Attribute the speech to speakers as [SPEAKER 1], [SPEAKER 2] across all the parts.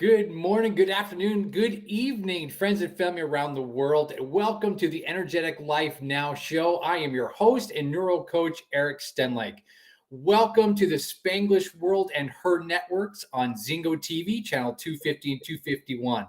[SPEAKER 1] Good morning, good afternoon, good evening, friends and family around the world. Welcome to the Energetic Life Now show. I am your host and neuro coach, Eric Stenlake. Welcome to the Spanglish World and Her networks on Zingo TV, channel 250 and 251.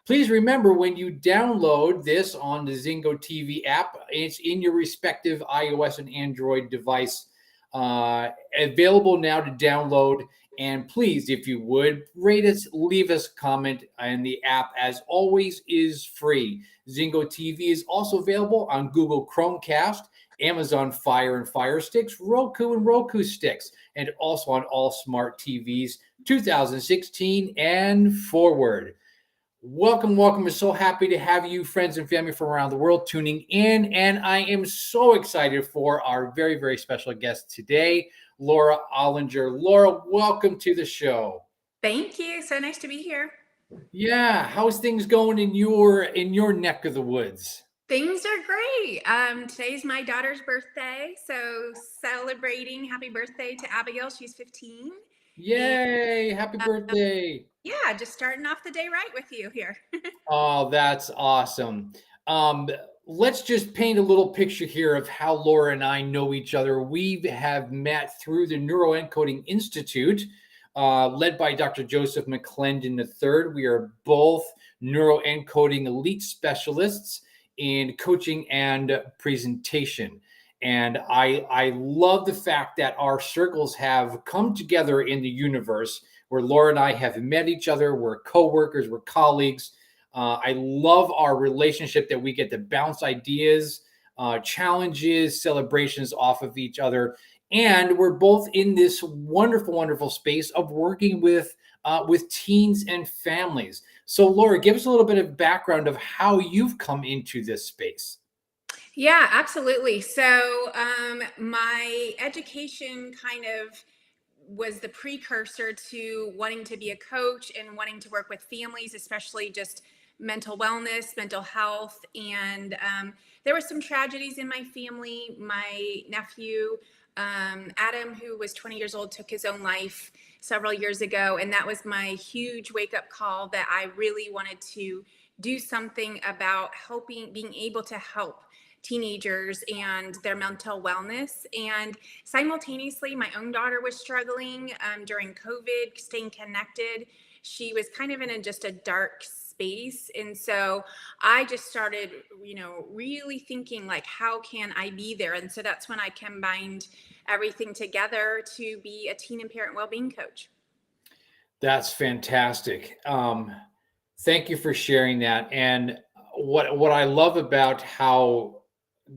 [SPEAKER 1] Please remember when you download this on the Zingo TV app, it's in your respective iOS and Android device, available now to download. And please, if you would, rate us, leave us a comment, and the app, as always, is free. Zingo TV is also available on Google Chromecast, Amazon Fire and Fire Sticks, Roku and Roku Sticks, and also on all smart TVs 2016 and forward. Welcome, welcome. We're so happy to have you, friends and family from around the world, tuning in. And I am so excited for our very, very special guest today, Laura Ollinger. Laura, welcome to the show.
[SPEAKER 2] Thank you. So nice to be here.
[SPEAKER 1] Yeah, how's things going in your neck of the woods?
[SPEAKER 2] Things are great. Today's my daughter's birthday, so celebrating happy birthday to Abigail. She's 15. And
[SPEAKER 1] Yay, happy birthday.
[SPEAKER 2] yeah, just starting off the day right with you here.
[SPEAKER 1] Oh, that's awesome. Um, let's just paint a little picture here of how Laura and I know each other. We have met through the Neuroencoding Institute, led by Dr. Joseph McClendon III. We are both neuroencoding elite specialists in coaching and presentation. And I love the fact that our circles have come together in the universe where Laura and I have met each other. We're coworkers, we're colleagues. I love our relationship that we get to bounce ideas, challenges, celebrations off of each other. And we're both in this wonderful, wonderful space of working with teens and families. So, Laura, give us a little bit of background of how you've come into this space.
[SPEAKER 2] Yeah, absolutely. So my education kind of was the precursor to wanting to be a coach and wanting to work with families, especially just mental wellness, mental health. And there were some tragedies in my family. My nephew, Adam, who was 20 years old, took his own life several years ago. And that was my huge wake up call that I really wanted to do something about helping, being able to help teenagers and their mental wellness. And simultaneously, my own daughter was struggling during COVID, staying connected. She was kind of in just a dark space. And so I just started, really thinking like, how can I be there? And so that's when I combined everything together to be a teen and parent well-being coach.
[SPEAKER 1] That's fantastic. Thank you for sharing that. And what I love about how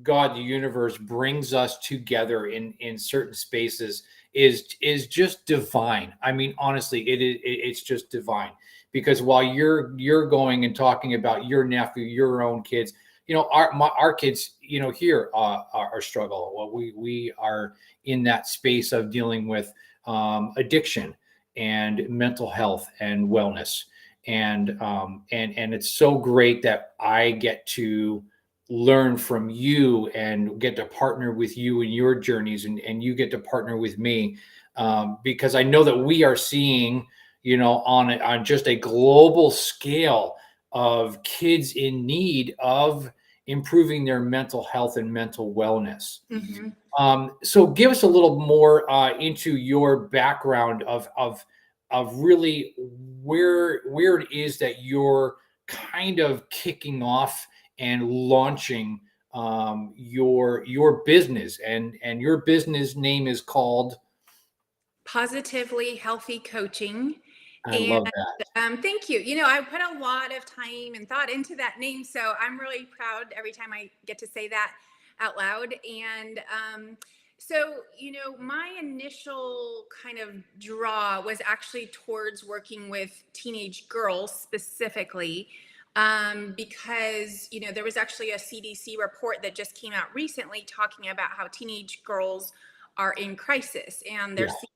[SPEAKER 1] God, the universe, brings us together in certain spaces is just divine. I mean, honestly, it's just divine. Because while you're going and talking about your nephew, your own kids, our kids, here are struggle. Well, we are in that space of dealing with addiction and mental health and wellness, and it's so great that I get to learn from you and get to partner with you in your journeys, and you get to partner with me, because I know that we are seeing, on just a global scale of kids in need of improving their mental health and mental wellness.
[SPEAKER 2] Mm-hmm.
[SPEAKER 1] So give us a little more into your background of really where it is that you're kind of kicking off and launching your business, and your business name is called.
[SPEAKER 2] Positively Healthy Coaching.
[SPEAKER 1] I
[SPEAKER 2] And
[SPEAKER 1] love that.
[SPEAKER 2] thank you. I put a lot of time and thought into that name. So I'm really proud every time I get to say that out loud. And my initial kind of draw was actually towards working with teenage girls specifically. Because there was actually a CDC report that just came out recently talking about how teenage girls are in crisis, and they're
[SPEAKER 1] Yeah.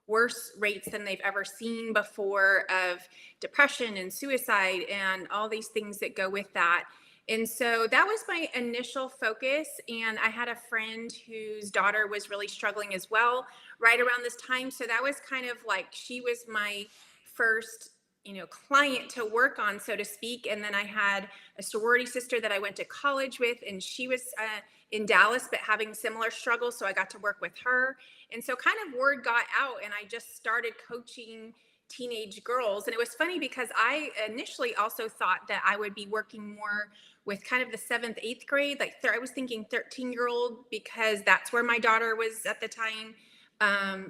[SPEAKER 2] worse rates than they've ever seen before of depression and suicide and all these things that go with that. And so that was my initial focus. And I had a friend whose daughter was really struggling as well right around this time. So that was kind of like, she was my first client to work on, so to speak. And then I had a sorority sister that I went to college with, and she was in Dallas, but having similar struggles. So I got to work with her. And so kind of word got out, and I just started coaching teenage girls. And it was funny because I initially also thought that I would be working more with kind of the seventh, eighth grade. Like I was thinking 13-year-old, because that's where my daughter was at the time.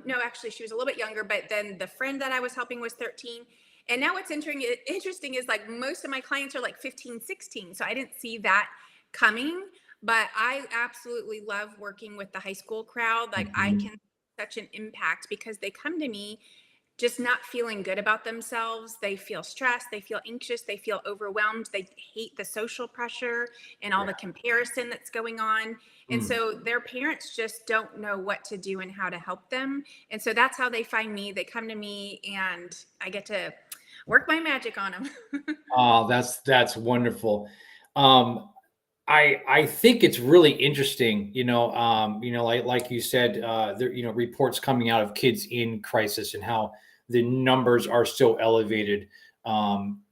[SPEAKER 2] No, actually, she was a little bit younger, but then the friend that I was helping was 13. And now what's interesting is like most of my clients are like 15, 16. So I didn't see that coming, but I absolutely love working with the high school crowd. Like I
[SPEAKER 1] Mhm.
[SPEAKER 2] can such an impact because they come to me just not feeling good about themselves. They feel stressed, they feel anxious, they feel overwhelmed, they hate the social pressure and all
[SPEAKER 1] Yeah.
[SPEAKER 2] the comparison that's going on. And
[SPEAKER 1] Mm.
[SPEAKER 2] so their parents just don't know what to do and how to help them. And so that's how they find me. They come to me and I get to work my magic on them.
[SPEAKER 1] Oh, that's wonderful. Um, I think it's really interesting, like you said, there, reports coming out of kids in crisis and how the numbers are so elevated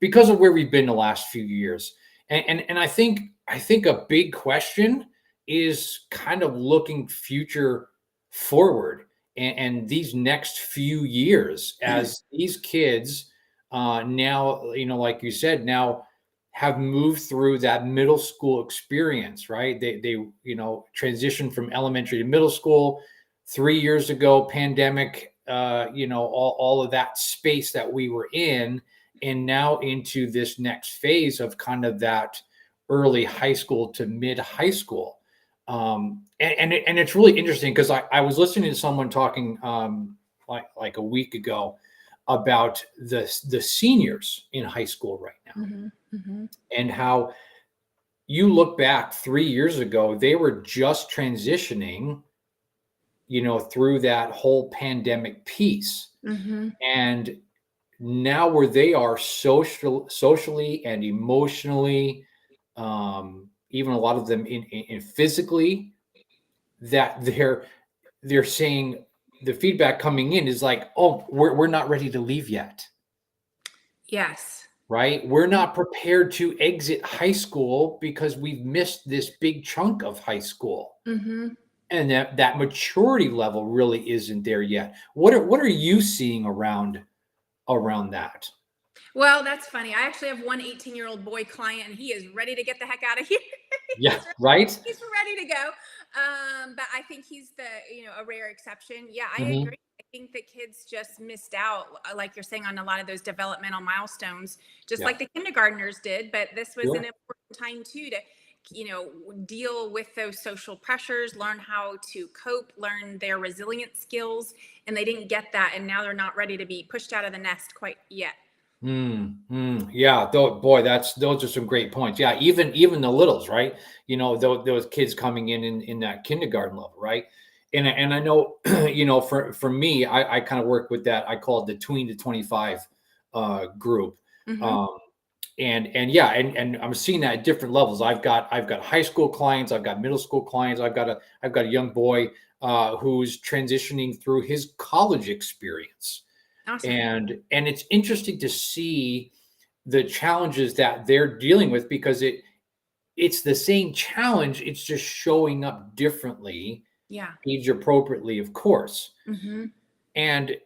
[SPEAKER 1] because of where we've been the last few years. And I think a big question is kind of looking future forward and these next few years as these kids now, like you said, now have moved through that middle school experience, right? They transitioned from elementary to middle school 3 years ago, pandemic, all of that space that we were in, and now into this next phase of kind of that early high school to mid high school. And it's really interesting because I was listening to someone talking like a week ago about the seniors in high school right now
[SPEAKER 2] Mm-hmm, mm-hmm.
[SPEAKER 1] and how you look back 3 years ago, they were just transitioning, through that whole pandemic piece.
[SPEAKER 2] Mm-hmm.
[SPEAKER 1] And now where they are socially and emotionally, even a lot of them in physically, that they're saying the feedback coming in is like, oh, we're not ready to leave yet.
[SPEAKER 2] Yes.
[SPEAKER 1] Right? We're not prepared to exit high school because we've missed this big chunk of high school.
[SPEAKER 2] Mm-hmm.
[SPEAKER 1] And that maturity level really isn't there yet. What are you seeing around that?
[SPEAKER 2] Well, that's funny. I actually have one 18-year-old boy client, and he is ready to get the heck out of here.
[SPEAKER 1] Yeah,
[SPEAKER 2] he's,
[SPEAKER 1] right?
[SPEAKER 2] he's ready to go. But I think he's a rare exception. Yeah, I
[SPEAKER 1] Mhm.
[SPEAKER 2] agree. I think that kids just missed out, like you're saying, on a lot of those developmental milestones, just
[SPEAKER 1] Yeah,
[SPEAKER 2] like the kindergartners did. But this was an
[SPEAKER 1] sure.
[SPEAKER 2] important time too to, deal with those social pressures, learn how to cope, learn their resilient skills. And they didn't get that. And now they're not ready to be pushed out of the nest quite yet.
[SPEAKER 1] Yeah, boy, those are some great points. Yeah, even the littles, right? Those kids coming in that kindergarten level, right? And I know, for me, I kind of work with that. I call it the tween to 25 group.
[SPEAKER 2] Mm-hmm.
[SPEAKER 1] Um, and yeah, and I'm seeing that at different levels. I've got high school clients, I've got middle school clients, I've got a young boy who's transitioning through his college experience
[SPEAKER 2] Awesome.
[SPEAKER 1] and it's interesting to see the challenges that they're dealing with because it's the same challenge, it's just showing up differently,
[SPEAKER 2] Yeah.
[SPEAKER 1] age appropriately, of course.
[SPEAKER 2] Mm-hmm.
[SPEAKER 1] And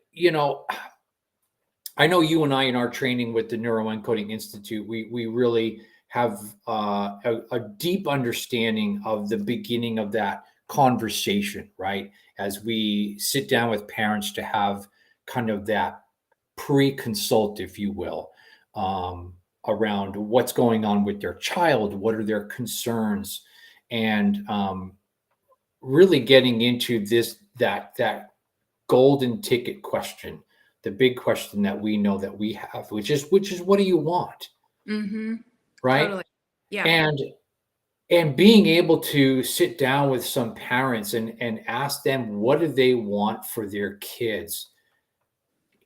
[SPEAKER 1] I know you and I in our training with the Neuroencoding Institute, we really have a deep understanding of the beginning of that conversation, right? As we sit down with parents to have kind of that pre-consult, if you will, around what's going on with their child, what are their concerns, and really getting into that golden ticket question, the big question that we know that we have, which is what do you want,
[SPEAKER 2] Mm-hmm.
[SPEAKER 1] right?
[SPEAKER 2] Totally. Yeah.
[SPEAKER 1] And being able to sit down with some parents and ask them what do they want for their kids.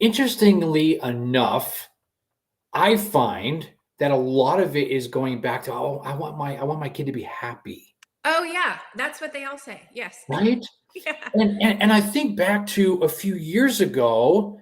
[SPEAKER 1] Interestingly enough, I find that a lot of it is going back to, oh, I want my kid to be happy,
[SPEAKER 2] Oh, yeah. That's what they all say. Yes.
[SPEAKER 1] right?
[SPEAKER 2] Yeah.
[SPEAKER 1] And I think back to a few years ago,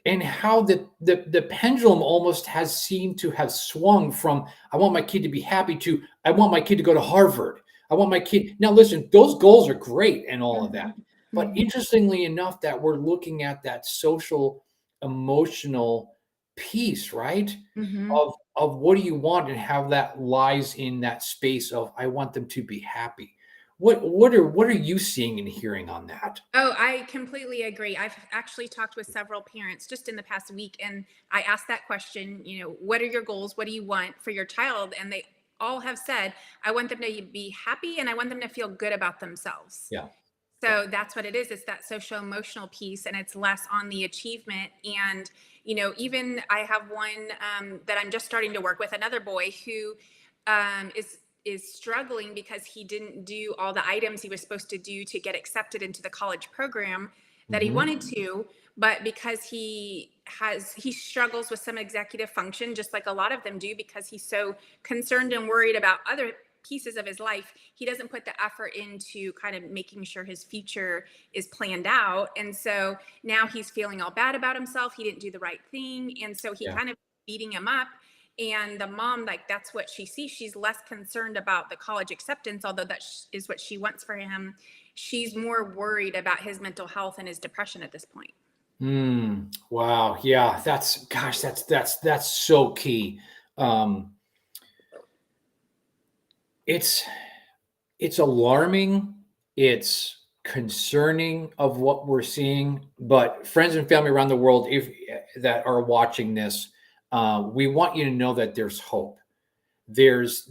[SPEAKER 1] and how the pendulum almost has seemed to have swung from I want my kid to be happy to I want my kid to go to Harvard. I want my kid. Now listen, those goals are great and all of that.
[SPEAKER 2] Mhm.
[SPEAKER 1] But
[SPEAKER 2] Mhm.
[SPEAKER 1] interestingly enough, that we're looking at that social emotional piece, right?
[SPEAKER 2] Mhm.
[SPEAKER 1] Of what do you want and how that lies in that space of I want them to be happy. What are you seeing and hearing on that?
[SPEAKER 2] Oh, I completely agree. I've actually talked with several parents just in the past week, and I asked that question, what are your goals? What do you want for your child? And they all have said, I want them to be happy and I want them to feel good about themselves.
[SPEAKER 1] Yeah. Yeah.
[SPEAKER 2] So that's what it is. It's that social emotional piece, and it's less on the achievement. And, even I have one that I'm just starting to work with, another boy who is struggling because he didn't do all the items he was supposed to do to get accepted into the college program that he
[SPEAKER 1] Mhm.
[SPEAKER 2] wanted to, but because he struggles with some executive function just like a lot of them do, because he's so concerned and worried about other pieces of his life, he doesn't put the effort into kind of making sure his future is planned out. And so now he's feeling all bad about himself. He didn't do the right thing. And so he
[SPEAKER 1] Yeah.
[SPEAKER 2] kind of beating him up. And the mom, like, that's what she sees. She's less concerned about the college acceptance, although that is what she wants for him. She's more worried about his mental health and his depression at this point.
[SPEAKER 1] Wow. Yeah. That's gosh. That's so key. Um, it's it's alarming. It's concerning of what we're seeing. But friends and family around the world, if that are watching this, we want you to know that there's hope. There's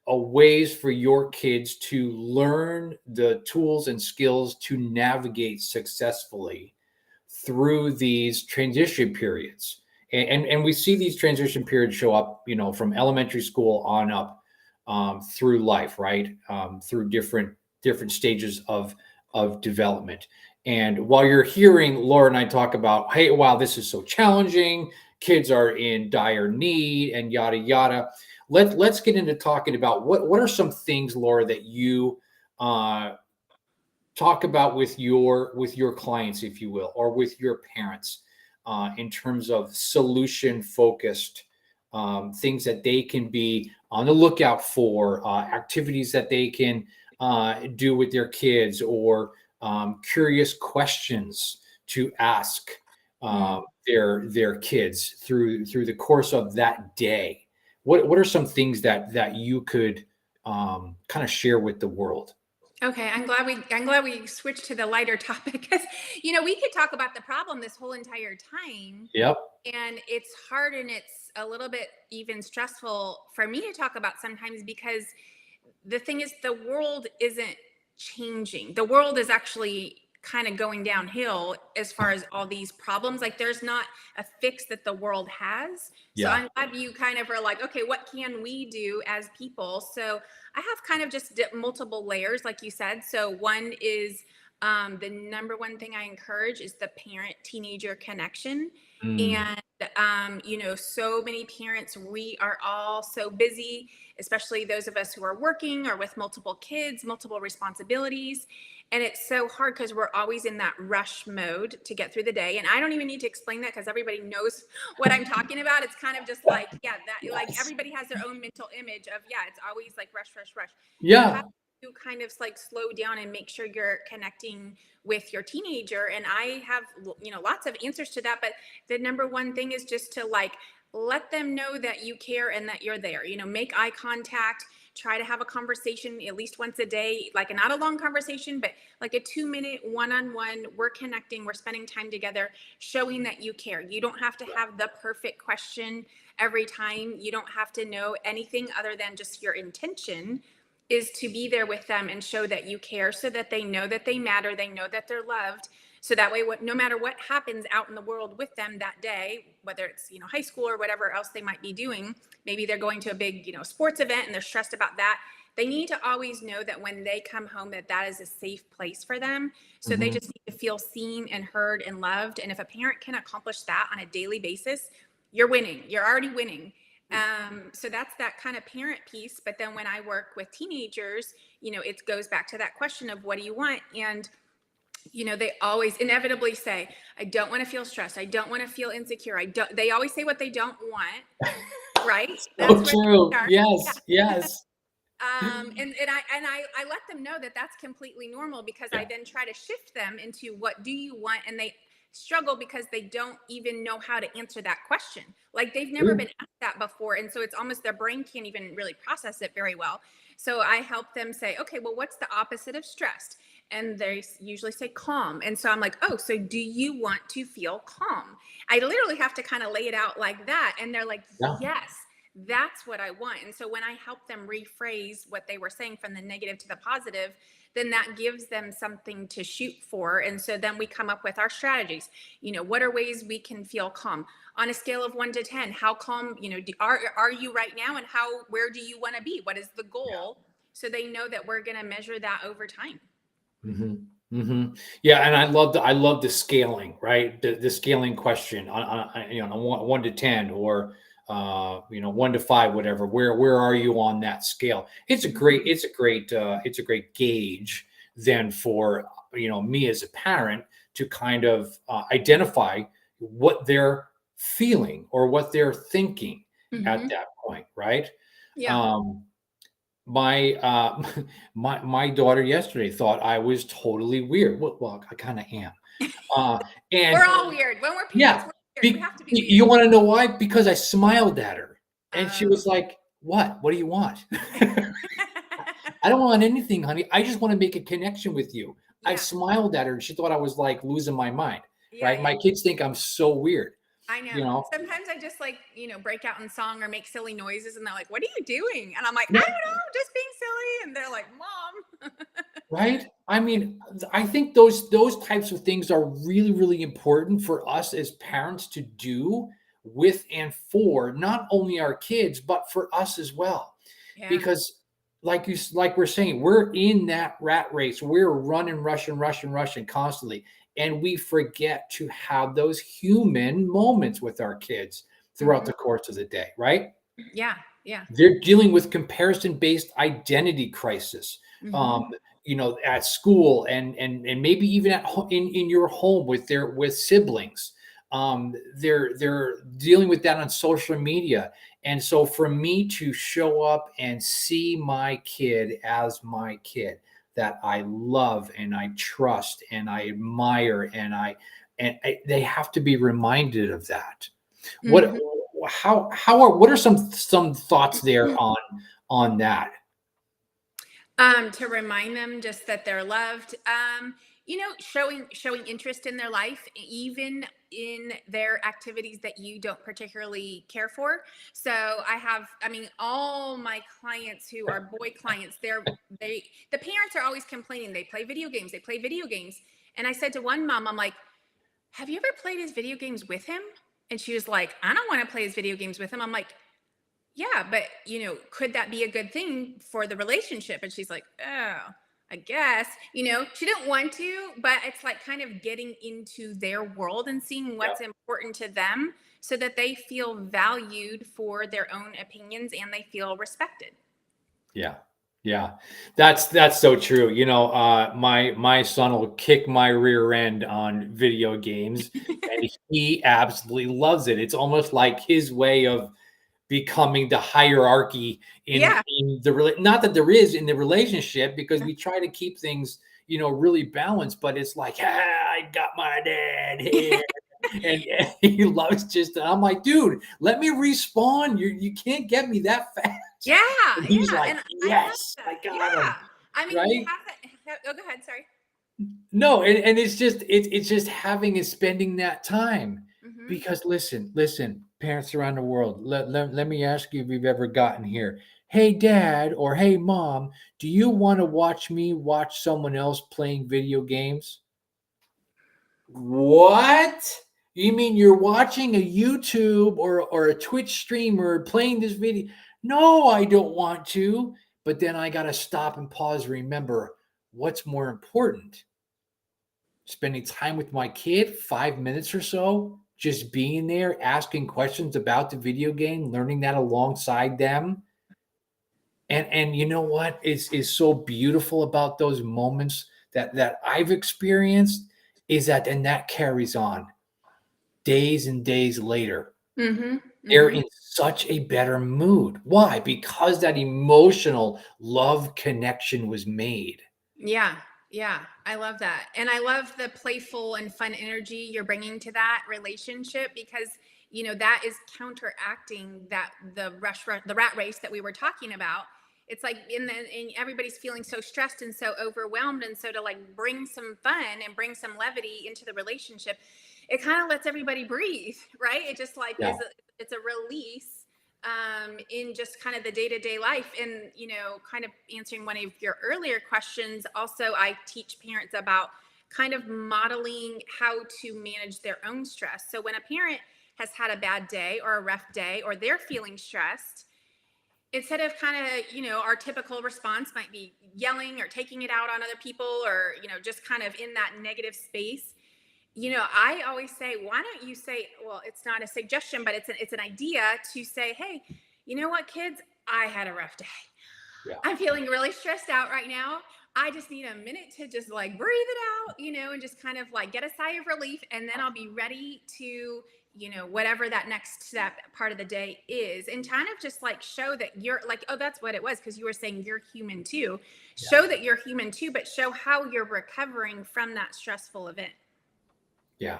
[SPEAKER 1] a ways for your kids to learn the tools and skills to navigate successfully through these transition periods. And we see these transition periods show up, from elementary school on up, through life, right? Through different stages of development. And while you're hearing Laura and I talk about, hey, wow, this is so challenging, kids are in dire need, and yada yada. Let's get into talking about what are some things, Laura, that you uh, talk about with your clients, if you will, or with your parents, in terms of solution focused, things that they can be on the lookout for, activities that they can do with their kids, or curious questions to ask
[SPEAKER 2] Mm.
[SPEAKER 1] their kids through the course of that day. What are some things that you could kind of share with the world?
[SPEAKER 2] Okay, I'm glad we switched to the lighter topic, because we could talk about the problem this whole entire time,
[SPEAKER 1] Yep.
[SPEAKER 2] and it's hard and it's a little bit even stressful for me to talk about sometimes, because the thing is, the world isn't changing. The world is actually kind of going downhill as far as all these problems. Like, there's not a fix that the world has. So
[SPEAKER 1] Yeah.
[SPEAKER 2] I'm glad you kind of are like, okay, what can we do as people? So I have kind of just multiple layers, like you said. So one is, the number one thing I encourage is the parent teenager connection.
[SPEAKER 1] Mm.
[SPEAKER 2] And so many parents, we are all so busy, especially those of us who are working or with multiple kids, multiple responsibilities. And it's so hard because we're always in that rush mode to get through the day. And I don't even need to explain that, because everybody knows what I'm talking about. It's kind of just like, yeah, that, like,
[SPEAKER 1] Yes.
[SPEAKER 2] everybody has their own mental image of, yeah, it's always like rush, rush, rush. So how
[SPEAKER 1] Yeah.
[SPEAKER 2] do you kind of like slow down and make sure you're connecting with your teenager? And I have, lots of answers to that. But the number one thing is just to, like, let them know that you care and that you're there. Make eye contact, try to have a conversation at least once a day, like, not a long conversation, but like a 2-minute one-on-one. We're connecting, we're spending time together, showing that you care. You don't have to have the perfect question every time. You don't have to know anything other than just your intention is to be there with them and show that you care, so that they know that they matter, they know that they're loved. So that way, no matter what happens out in the world with them that day, whether it's high school or whatever else they might be doing, maybe they're going to a big sports event and they're stressed about that, they need to always know that when they come home, that that is a safe place for them. So they
[SPEAKER 1] Mhm.
[SPEAKER 2] just need to feel seen and heard and loved. And if a parent can accomplish that on a daily basis, you're winning. You're already winning. So that's that kind of parent piece. But then when I work with teenagers, it goes back to that question of, what do you want? And They always inevitably say, I don't want to feel stressed. I don't want to feel insecure. I don't, they always say what they don't want, right?
[SPEAKER 1] So
[SPEAKER 2] That's where they
[SPEAKER 1] true.
[SPEAKER 2] start. Yeah.
[SPEAKER 1] Yes, yes.
[SPEAKER 2] And I let them know that that's completely normal, because I
[SPEAKER 1] Yeah.
[SPEAKER 2] then try to shift them into what do you want, and they struggle because they don't even know how to answer that question. Like, they've never
[SPEAKER 1] True.
[SPEAKER 2] been asked that before, and so it's almost their brain can't even really process it very well. So I help them say, okay, well, what's the opposite of stressed? And they usually say calm. And so I'm like, oh, so do you want to feel calm? I literally have to kind of lay it out like that, and they're like,
[SPEAKER 1] Yeah.
[SPEAKER 2] yes, that's what I want. And so when I help them rephrase what they were saying from the negative to the positive, then that gives them something to shoot for. And so then we come up with our strategies. What are ways we can feel calm on a scale of 1 to 10? How calm, are you right now, and where do you want to be? What is the goal? So they know that we're going to measure that over time.
[SPEAKER 1] Hmm. Hmm. Yeah, and I love the scaling, right? The scaling question on 1 to 10, or 1 to 5, whatever. Where are you on that scale? It's a great gauge then for me as a parent to kind of identify what they're feeling or what they're thinking at
[SPEAKER 2] Mm-hmm.
[SPEAKER 1] that point, right?
[SPEAKER 2] Yeah.
[SPEAKER 1] Um, my my daughter yesterday thought I was totally weird. Well, I kind of am. Uh,
[SPEAKER 2] We're
[SPEAKER 1] and
[SPEAKER 2] all weird. When we're
[SPEAKER 1] yeah,
[SPEAKER 2] parents, we're weird. We have to be
[SPEAKER 1] you
[SPEAKER 2] weird.
[SPEAKER 1] want to know why? Because I smiled at her, and she
[SPEAKER 2] Oh.
[SPEAKER 1] was like, "What? What do you want?" I don't want anything, honey. I just want to make a connection with you. I
[SPEAKER 2] Yeah.
[SPEAKER 1] smiled at her, and she thought I was like losing my mind.
[SPEAKER 2] Yeah.
[SPEAKER 1] Right?
[SPEAKER 2] Yeah.
[SPEAKER 1] My kids think I'm so weird.
[SPEAKER 2] I know.
[SPEAKER 1] You know?
[SPEAKER 2] Sometimes I just like, break out in song or make silly noises, and they're like, "What are you doing?" And I'm like, "I
[SPEAKER 1] Yeah.
[SPEAKER 2] don't know, just being silly." And they're like, "Mom."
[SPEAKER 1] Right? I mean, I think those types of things are really, really important for us as parents to do with and for not only our kids, but for us as well.
[SPEAKER 2] Yeah.
[SPEAKER 1] Because like we're saying, we're in that rat race. We're running, rushing, rushing, rushing constantly. And we forget to have those human moments with our kids throughout
[SPEAKER 2] Hmm.
[SPEAKER 1] the course of the day, right?
[SPEAKER 2] Yeah. Yeah.
[SPEAKER 1] They're dealing with comparison-based identity crisis,
[SPEAKER 2] Hmm.
[SPEAKER 1] um, at school and maybe even in your home with siblings. They're dealing with that on social media, and so for me to show up and see my kid as my kid that I love and I trust and I admire they have to be reminded of that. What
[SPEAKER 2] Hmm.
[SPEAKER 1] what are some thoughts there on that?
[SPEAKER 2] To remind them just that they're loved. Showing interest in their life, even in their activities that you don't particularly care for. So I mean, all my clients who are boy clients, the parents are always complaining. They play video games. They play video games. And I said to one mom, I'm like, "Have you ever played his video games with him?" And she was like, "I don't want to play his video games with him." I'm like, yeah, but could that be a good thing for the relationship? And she's like, oh, I guess. She didn't want to, but it's like kind of getting into their world and seeing
[SPEAKER 1] Yeah,
[SPEAKER 2] what's important to them, so that they feel valued for their own opinions and they feel respected.
[SPEAKER 1] yeah, yeah. That's so true. My son will kick my rear end on video games, and he absolutely loves it. It's almost like his way of becoming the hierarchy in
[SPEAKER 2] Yeah.
[SPEAKER 1] not that there is in the relationship, because we try to keep things really balanced, but it's like, I got my dad here. And he loves just I'm like, dude, let me respawn. You can't get me that fast.
[SPEAKER 2] Yeah.
[SPEAKER 1] And he's
[SPEAKER 2] Yeah.
[SPEAKER 1] like,
[SPEAKER 2] And I love
[SPEAKER 1] yes, I
[SPEAKER 2] that.
[SPEAKER 1] got him.
[SPEAKER 2] Yeah. I mean, you
[SPEAKER 1] Right.
[SPEAKER 2] have that. Oh, go ahead. Sorry.
[SPEAKER 1] No, and it's just having and spending that time.
[SPEAKER 2] Hmm.
[SPEAKER 1] Because listen, parents around the world, let me ask you if you've ever gotten here. Hey dad, or hey mom, do you want to watch me watch someone else playing video games? What? You mean you're watching a YouTube or a Twitch streamer playing this video? No, I don't want to. But then I got to stop and pause and remember what's more important: spending time with my kid, 5 minutes or so, just being there, asking questions about the video game, learning that alongside them. And you know what is so beautiful about those moments that I've experienced is that, and that carries on days and days later.
[SPEAKER 2] Mm-hmm.
[SPEAKER 1] They're
[SPEAKER 2] Mm-hmm.
[SPEAKER 1] in such a better mood. Why? Because that emotional love connection was made.
[SPEAKER 2] Yeah, yeah, I love that. And I love the playful and fun energy you're bringing to that relationship because, that is counteracting that the rat race that we were talking about. It's like and everybody's feeling so stressed and so overwhelmed. And so to like bring some fun and bring some levity into the relationship, it kind of lets everybody breathe, right? It just like
[SPEAKER 1] Yeah.
[SPEAKER 2] it's a release in just kind of the day-to-day life. And kind of answering one of your earlier questions, also I teach parents about kind of modeling how to manage their own stress. So when a parent has had a bad day or a rough day or they're feeling stressed, instead of kind of our typical response might be yelling or taking it out on other people, or just kind of in that negative space, I always say, why don't you say, well, it's not a suggestion, but it's an idea to say, hey, you know what, kids, I had a rough day.
[SPEAKER 1] Yeah.
[SPEAKER 2] I'm feeling really stressed out right now. I just need a minute to just like breathe it out, and just kind of like get a sigh of relief. And then I'll be ready to, whatever that next step part of the day is. And kind of just like show that you're like, oh, that's what it was. Cause you were saying you're human too.
[SPEAKER 1] Yeah.
[SPEAKER 2] Show that you're human too, but show how you're recovering from that stressful event.
[SPEAKER 1] Yeah.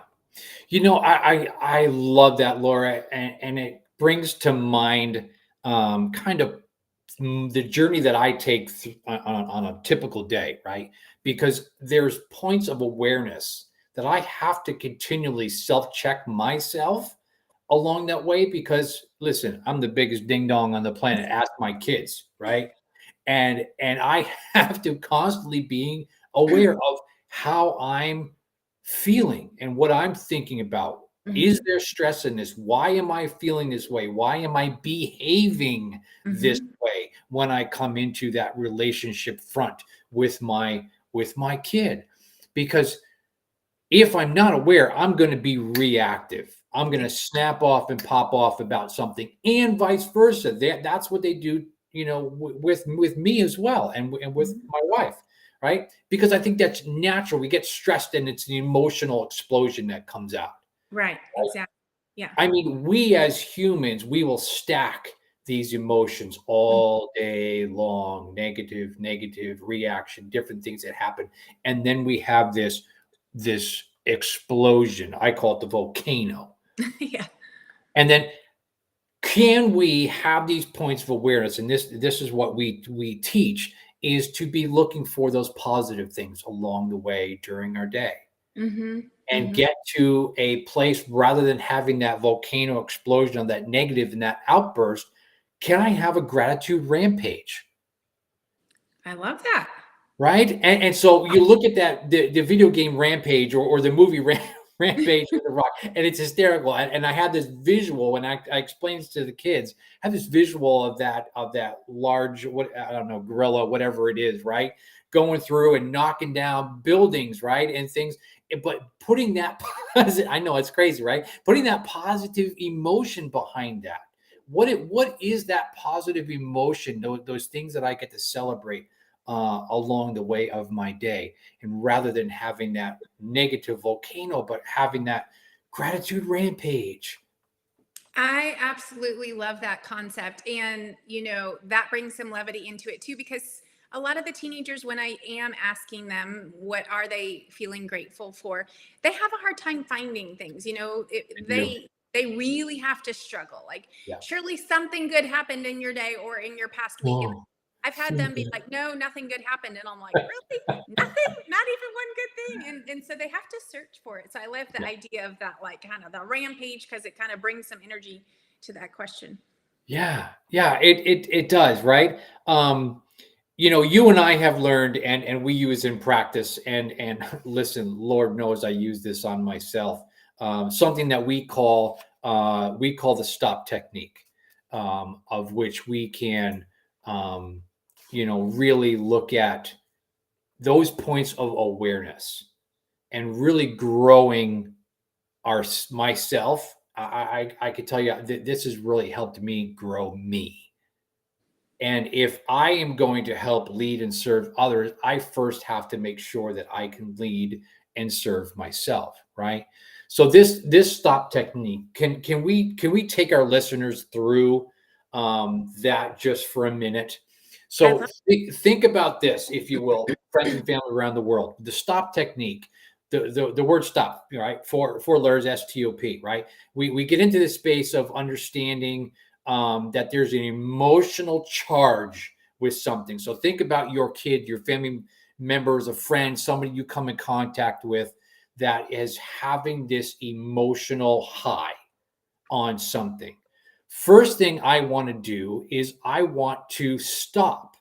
[SPEAKER 1] I love that, Laura, and it brings to mind kind of the journey that I take on a typical day, right? Because there's points of awareness that I have to continually self-check myself along that way. Because listen, I'm the biggest ding dong on the planet. Ask my kids, right? And I have to constantly being aware of how I'm feeling and what I'm thinking about. Is
[SPEAKER 2] Mm-hmm.
[SPEAKER 1] there stress in this? Why am I feeling this way? Why am I behaving this
[SPEAKER 2] Mm-hmm.
[SPEAKER 1] way when I come into that relationship front with my kid? Because if I'm not aware, I'm going to be reactive. I'm going to snap off and pop off about something, and vice versa. That's what they do, with me as well, and with
[SPEAKER 2] Mm-hmm.
[SPEAKER 1] my wife, right? Because I think that's natural. We get stressed, and it's the emotional explosion that comes out.
[SPEAKER 2] Right. Exactly. Yeah.
[SPEAKER 1] I mean, we as humans, we will stack these emotions all day long, negative reaction, different things that happen. And then we have this explosion. I call it the volcano.
[SPEAKER 2] Yeah.
[SPEAKER 1] And then can we have these points of awareness? And this is what we teach, is to be looking for those positive things along the way during our day,
[SPEAKER 2] Mm-hmm.
[SPEAKER 1] and
[SPEAKER 2] Mm-hmm.
[SPEAKER 1] get to a place rather than having that volcano explosion of that negative and that outburst. Can I have a gratitude rampage?
[SPEAKER 2] I love that.
[SPEAKER 1] Right. And so you look at that, the video game Rampage, or the movie Rampage with the Rock, and it's hysterical. And I had this visual when I explained this to the kids. I had this visual of that large, what, I don't know, gorilla, whatever it is, right, going through and knocking down buildings, right, and things. But putting that I know it's crazy, right? Putting that positive emotion behind that. What is that positive emotion? Those things that I get to celebrate along the way of my day. And rather than having that negative volcano, but having that gratitude rampage.
[SPEAKER 2] I absolutely love that concept. And, that brings some levity into it too, because a lot of the teenagers, when I am asking them what are they feeling grateful for, they have a hard time finding things.
[SPEAKER 1] You.
[SPEAKER 2] They really have to struggle. Like,
[SPEAKER 1] Yeah.
[SPEAKER 2] surely something good happened in your day or in your past week. And
[SPEAKER 1] Oh,
[SPEAKER 2] I've had them be like, no, nothing good happened. And I'm like, really? Nothing? Not even one good thing? And so they have to search for it. So I love the
[SPEAKER 1] yeah.
[SPEAKER 2] idea of that, like kind of the rampage, because it kind of brings some energy to that question.
[SPEAKER 1] Yeah. Yeah. It does, right? You and I have learned, and we use in practice, and listen, Lord knows I use this on myself. Something that we call the stop technique, of which we can really look at those points of awareness and really growing myself. I could tell you that this has really helped me grow me. And if I am going to help lead and serve others, I first have to make sure that I can lead and serve myself, right? So this stop technique, can we take our listeners through that just for a minute?
[SPEAKER 2] I
[SPEAKER 1] So
[SPEAKER 2] love.
[SPEAKER 1] think about this, if you will, friends and family around the world. The stop technique, the word stop, right? Four letters, STOP, right? We get into this space of understanding that there's an emotional charge with something. So think about your kid, your family members, a friend, somebody you come in contact with that is having this emotional high on something. First thing I want to do is I want to stop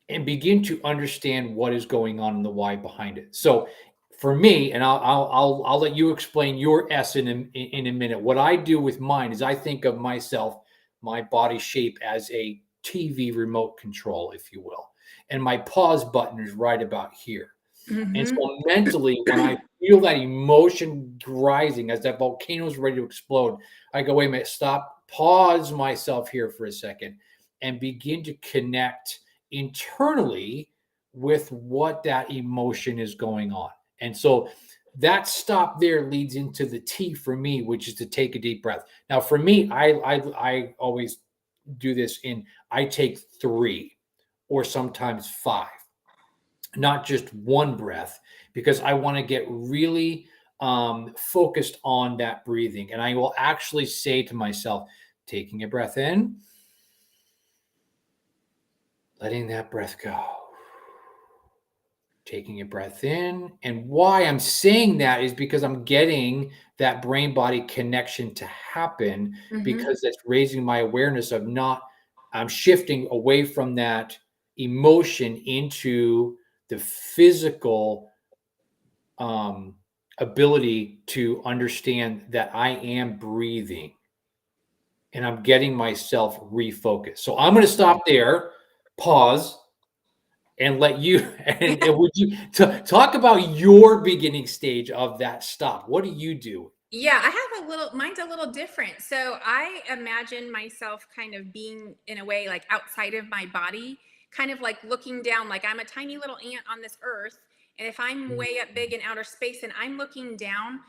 [SPEAKER 1] and begin to understand what is going on and the why behind it. So for me, and I'll let you explain your S in a minute. What I do with mine is I think of myself, my body shape as a TV remote control, if you will, and my pause button is right about here. And
[SPEAKER 2] Mm-hmm.
[SPEAKER 1] so mentally, when I feel that emotion rising as that volcano is ready to explode, I go, wait a minute, stop, pause myself here for a second, and begin to connect internally with what that emotion is going on. And so that stop there leads into the T for me, which is to take a deep breath. Now, for me, I always do this in I take three or sometimes five, not just one breath, because I want to get really focused on that breathing. And I will actually say to myself, taking a breath in, letting that breath go, taking a breath in. And why I'm saying that is because I'm getting that brain body connection to happen,
[SPEAKER 2] Mm-hmm.
[SPEAKER 1] because that's raising my awareness of not, I'm shifting away from that emotion into the physical um, ability to understand that I am breathing and I'm getting myself refocused. So I'm going to stop there, pause, and let you and would you talk about your beginning stage of that stop? What do you do?
[SPEAKER 2] Yeah, I have mine's a little different. So I imagine myself kind of being in a way like outside of my body, kind of like looking down, like I'm a tiny little ant on this earth. And if I'm way up big in outer space and I'm looking down,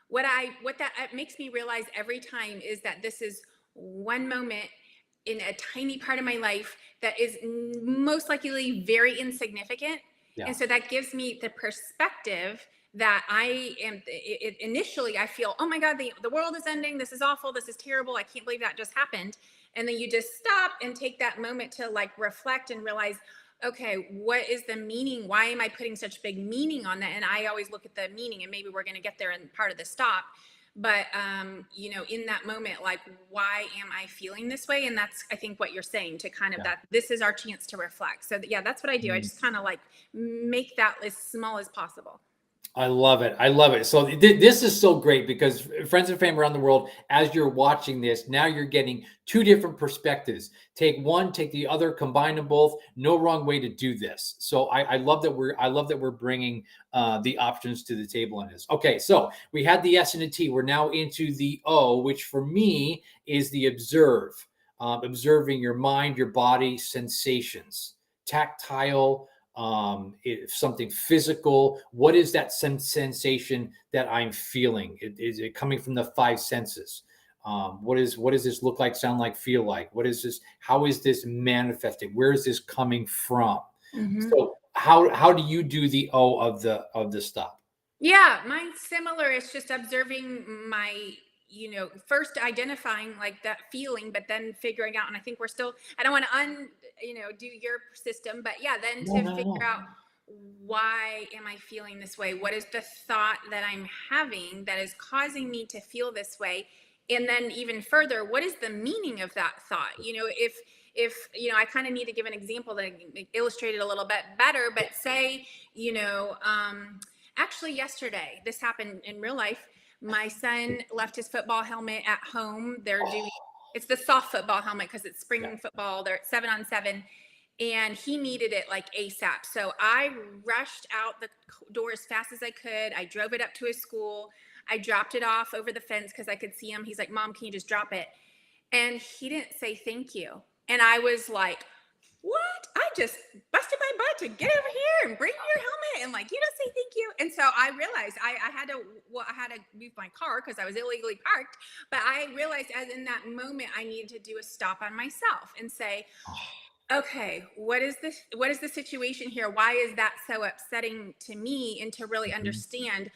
[SPEAKER 2] what that it makes me realize every time is that this is one moment in a tiny part of my life that is most likely very insignificant.
[SPEAKER 1] Yeah.
[SPEAKER 2] And so that gives me the perspective that initially I feel, oh my God, the world is ending. This is awful. This is terrible. I can't believe that just happened. And then you just stop and take that moment to like reflect and realize, okay, what is the meaning? Why am I putting such big meaning on that? And I always look at the meaning, and maybe we're going to get there in part of the stop. But in that moment, like, why am I feeling this way? And that's, I think, what you're saying, to kind of
[SPEAKER 1] Yeah.
[SPEAKER 2] that this is our chance to reflect. So yeah, that's what I do. I
[SPEAKER 1] Mm.
[SPEAKER 2] just kind of like make that as small as possible.
[SPEAKER 1] I love it. I love it. So this is so great because friends and family around the world, as you're watching this, now you're getting two different perspectives. Take one, take the other, combine them both. No wrong way to do this. So I love that we're bringing the options to the table on this. Okay, so we had the S and the T. We're now into the O, which for me is the observe. Observing your mind, your body, sensations, tactile, if something physical, what is that sensation that I'm feeling? Is it coming from the five senses? What does this look like, sound like, feel like? What is this? How is this manifesting? Where is this coming from?
[SPEAKER 2] Mm-hmm.
[SPEAKER 1] So how do you do the O of the stop?
[SPEAKER 2] Yeah, mine's similar. It's just observing my, first identifying like that feeling, but then figuring out. And I think we're still, I don't want to do your system, but yeah, then
[SPEAKER 1] No,
[SPEAKER 2] to
[SPEAKER 1] no,
[SPEAKER 2] figure
[SPEAKER 1] no.
[SPEAKER 2] out, why am I feeling this way? What is the thought that I'm having that is causing me to feel this way? And then even further, what is the meaning of that thought? I kind of need to give an example that illustrate it a little bit better, but say, you know, actually yesterday this happened in real life. My son left his football helmet at home. They're doing, it's the soft football helmet because it's
[SPEAKER 1] Yeah.
[SPEAKER 2] spring football. They're at 7-on-7, and he needed it like ASAP. So I rushed out the door as fast as I could. I drove it up to his school. I dropped it off over the fence because I could see him. He's like, Mom, can you just drop it? And he didn't say thank you. And I was like, what? I just busted my butt to get over here and bring your helmet, and like, you don't say thank you. And so I realized I had to, well, I had to move my car because I was illegally parked. But I realized as in that moment, I needed to do a stop on myself and say, okay, what is the situation here? Why is that so upsetting to me? And to really
[SPEAKER 1] Mhm.
[SPEAKER 2] understand,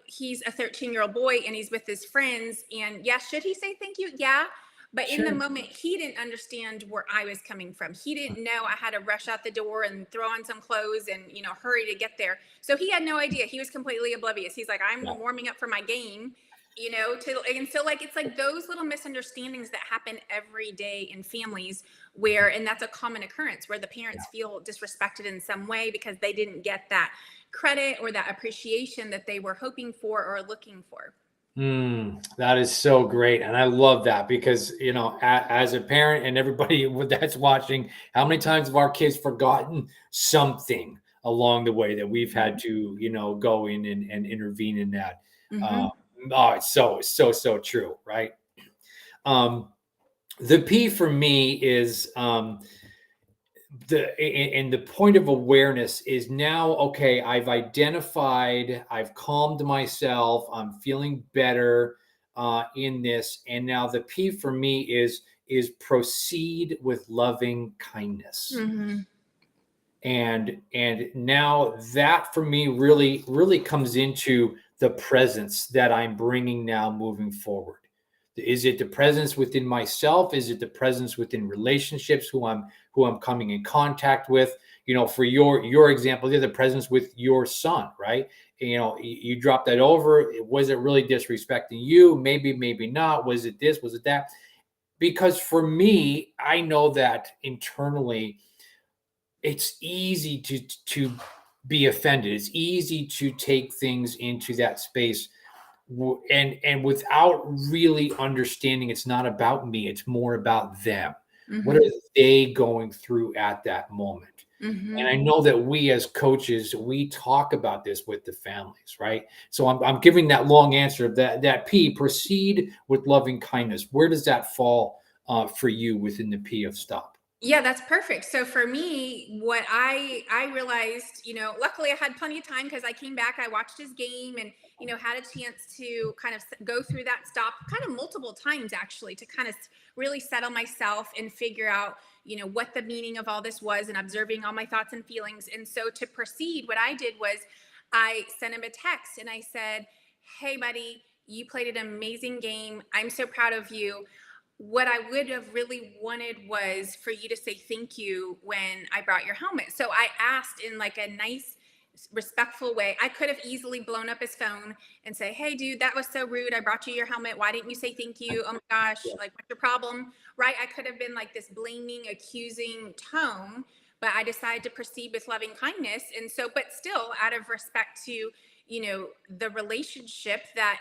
[SPEAKER 2] he's a 13-year-old boy and he's with his friends, and yeah, should he say thank you? Yeah. But in the
[SPEAKER 1] Sure.
[SPEAKER 2] moment, he didn't understand where I was coming from. He didn't know I had to rush out the door and throw on some clothes and, hurry to get there. So he had no idea. He was completely oblivious. He's like,
[SPEAKER 1] Yeah.
[SPEAKER 2] I'm warming up for my game, and so like, it's like those little misunderstandings that happen every day in families where, and that's a common occurrence, where the parents feel disrespected in some way because they didn't get that credit or that appreciation that they were hoping for or looking for.
[SPEAKER 1] That is so great. And I love that because, as a parent and everybody that's watching, how many times have our kids forgotten something along the way that we've had
[SPEAKER 2] Mhm.
[SPEAKER 1] to, go in and intervene in that? Uh,
[SPEAKER 2] Mhm.
[SPEAKER 1] oh, it's so true, right? Um, the P for me is and the point of awareness is now, okay, I've identified, I've calmed myself, I'm feeling better in this, and now the P for me is proceed with loving kindness.
[SPEAKER 2] Mhm.
[SPEAKER 1] And now that for me really comes into the presence that I'm bringing now moving forward. Is it the presence within myself? Is it the presence within relationships, who I'm coming in contact with? For your example, the presence with your son, right? You drop that over. Was it really disrespecting you? Maybe not. Was it this? Was it that? Because for me, I know that internally it's easy to be offended. It's easy to take things into that space, and without really understanding it's not about me, it's more about them. What are
[SPEAKER 2] Mhm.
[SPEAKER 1] they going through at that moment? And
[SPEAKER 2] Mhm.
[SPEAKER 1] I know that we as coaches, we talk about this with the families, right? So I'm giving that long answer. That P, proceed with loving kindness. Where does that fall for you within the P of stop?
[SPEAKER 2] Yeah, that's perfect. So for me, what I realized, luckily I had plenty of time because I came back, I watched his game, and had a chance to kind of go through that stop kind of multiple times, actually, to kind of really settle myself and figure out, what the meaning of all this was, and observing all my thoughts and feelings. And so to proceed, what I did was I sent him a text and I said, "Hey buddy, you played an amazing game. I'm so proud of you. What I would have really wanted was for you to say thank you when I brought your helmet." So I asked in like a nice, respectful way. I could have easily blown up his phone and say, "Hey, dude, that was so rude. I brought you your helmet. Why didn't you say thank you? Oh my gosh, like, what's your problem?" Right? I could have been like this blaming, accusing tone, but I decided to proceed with loving kindness. And so, but still, out of respect to, the relationship, that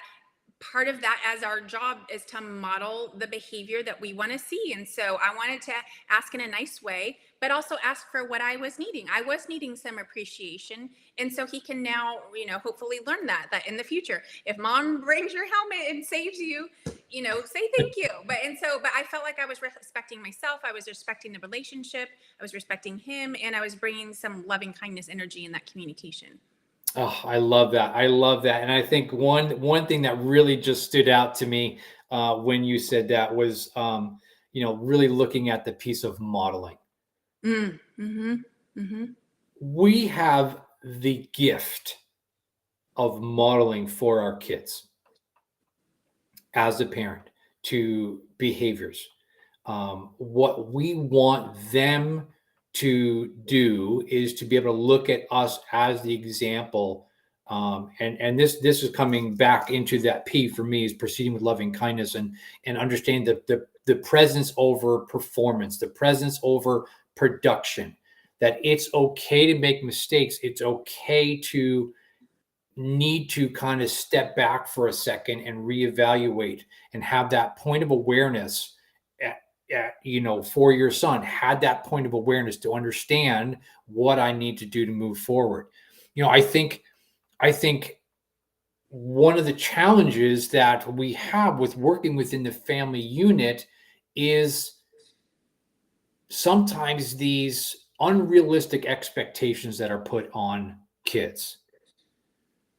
[SPEAKER 2] part of that as our job is to model the behavior that we want to see. And so I wanted to ask in a nice way, but also ask for what I was needing. I was needing some appreciation. And so he can now, hopefully learn that in the future, if mom brings your helmet and saves you, say thank you. But I felt like I was respecting myself. I was respecting the relationship. I was respecting him, and I was bringing some loving kindness energy in that communication.
[SPEAKER 1] Oh, I love that. I love that. And I think one thing that really just stood out to me when you said that was, really looking at the piece of modeling.
[SPEAKER 2] Mm-hmm. Mm-hmm.
[SPEAKER 1] We have the gift of modeling for our kids as a parent to behaviors. What we want them to do is to be able to look at us as the example. And this is coming back into that P for me, is proceeding with loving kindness, and understanding the presence over performance, the presence over production. That it's okay to make mistakes. It's okay to need to kind of step back for a second and reevaluate and have that point of awareness for your son. Had that point of awareness to understand what I need to do to move forward. I think one of the challenges that we have with working within the family unit is sometimes these unrealistic expectations that are put on kids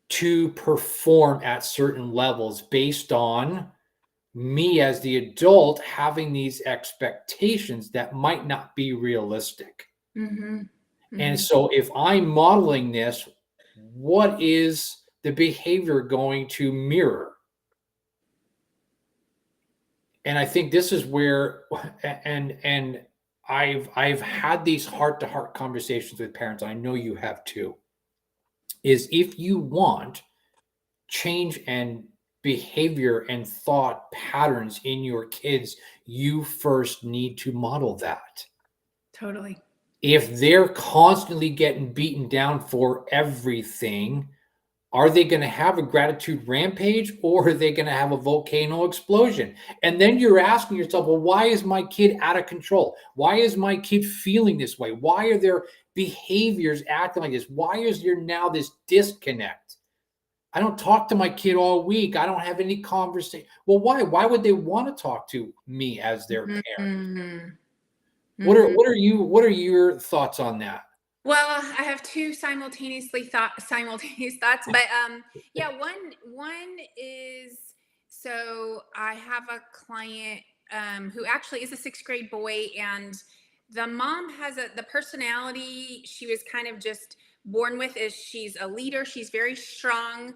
[SPEAKER 1] to perform at certain levels based on me as the adult having these expectations that might not be realistic.
[SPEAKER 2] Mm-hmm.
[SPEAKER 1] And
[SPEAKER 2] Mm-hmm.
[SPEAKER 1] so if I'm modeling this, what is the behavior going to mirror? And I think this is where and I've had these heart-to-heart conversations with parents. I know you have too. Is if you want change and behavior and thought patterns in your kids, you first need to model that.
[SPEAKER 2] Totally.
[SPEAKER 1] If they're constantly getting beaten down for everything, are they going to have a gratitude rampage or are they going to have a volcano explosion? And then you're asking yourself, well, why is my kid out of control? Why is my kid feeling this way? Why are their behaviors acting like this? Why is there now this disconnect? I don't talk to my kid all week. I don't have any conversation. Well, why? Why would they want to talk to me as their parent?
[SPEAKER 2] Mm-hmm.
[SPEAKER 1] What are
[SPEAKER 2] Mm-hmm.
[SPEAKER 1] what are your thoughts on that?
[SPEAKER 2] Well, I have two simultaneous thoughts, but yeah, one is, so I have a client who actually is a sixth grade boy, and the mom has the personality she was kind of just born with is she's a leader, she's very strong,